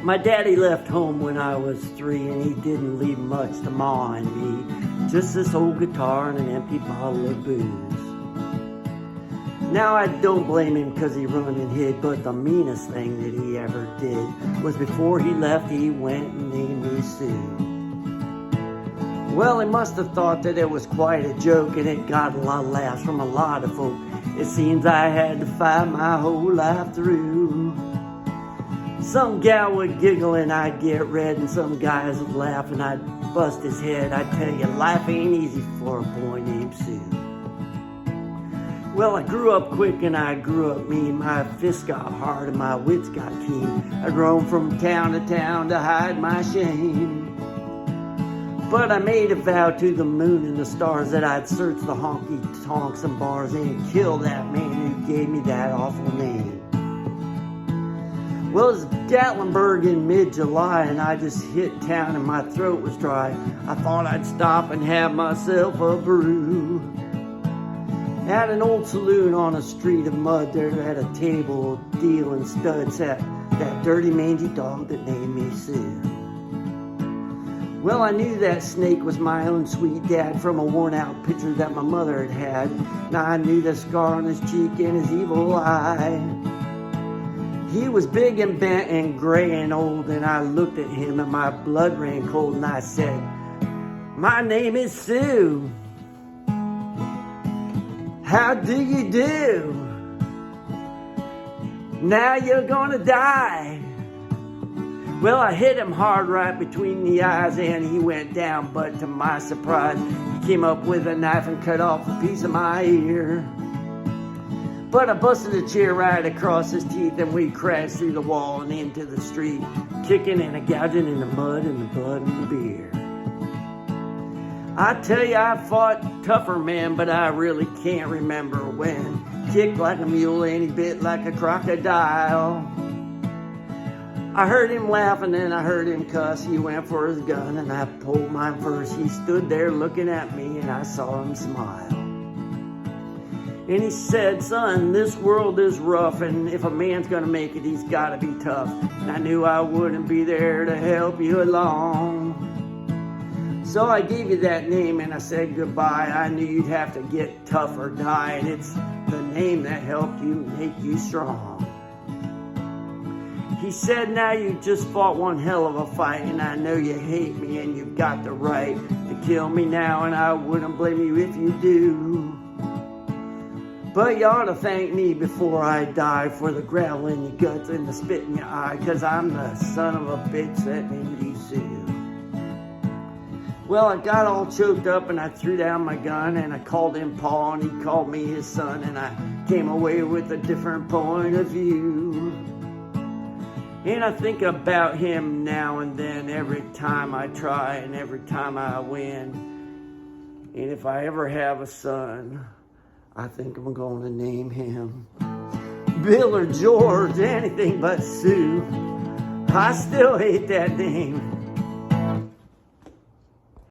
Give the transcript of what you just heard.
My daddy left home when I was 3, and he didn't leave much to Ma and me. Just this old guitar and an empty bottle of booze. Now I don't blame him because he run and hid, but the meanest thing that he ever did was before he left he went and named me Sue. Well, he must have thought that it was quite a joke, and it got a lot of laughs from a lot of folk. It seems I had to fight my whole life through. Some gal would giggle and I'd get red, and some guys would laugh and I'd bust his head. I tell you, life ain't easy for a boy named Sue. Well, I grew up quick and I grew up mean. My fists got hard and my wits got keen. I roamed from town to town to hide my shame. But I made a vow to the moon and the stars that I'd search the honky-tonks and bars and kill that man who gave me that awful name. Well, it was Gatlinburg in mid-July, and I just hit town and my throat was dry. I thought I'd stop and have myself a brew. At an old saloon on a street of mud, there at a table dealing studs sat that dirty mangy dog that named me Sue. Well, I knew that snake was my own sweet dad from a worn-out picture that my mother had had. Now I knew the scar on his cheek and his evil eye. He was big and bent and gray and old, and I looked at him and my blood ran cold, and I said, "My name is Sue. How do you do? Now you're gonna die." Well, I hit him hard right between the eyes and he went down, but to my surprise, he came up with a knife and cut off a piece of my ear. But I busted a chair right across his teeth and we crashed through the wall and into the street, kicking and a gouging in the mud and the blood and the beer. I tell you, I fought tougher men, but I really can't remember when. Kicked like a mule and he bit like a crocodile. I heard him laugh and then I heard him cuss. He went for his gun and I pulled mine first. He stood there looking at me and I saw him smile. And he said, "Son, this world is rough, and if a man's gonna make it, he's gotta be tough." And I knew I wouldn't be there to help you along. So I gave you that name and I said goodbye. I knew you'd have to get tough or die, and it's the name that helped you make you strong. He said, "Now you just fought one hell of a fight, and I know you hate me and you've got the right to kill me now, and I wouldn't blame you if you do. But you ought to thank me before I die for the gravel in your guts and the spit in your eye, 'cause I'm the son of a bitch that named you Sue." Well, I got all choked up and I threw down my gun and I called him Pa and he called me his son, and I came away with a different point of view. And I think about him now and then, every time I try and every time I win. And if I ever have a son, I think I'm going to name him Bill or George, anything but Sue. I still hate that name.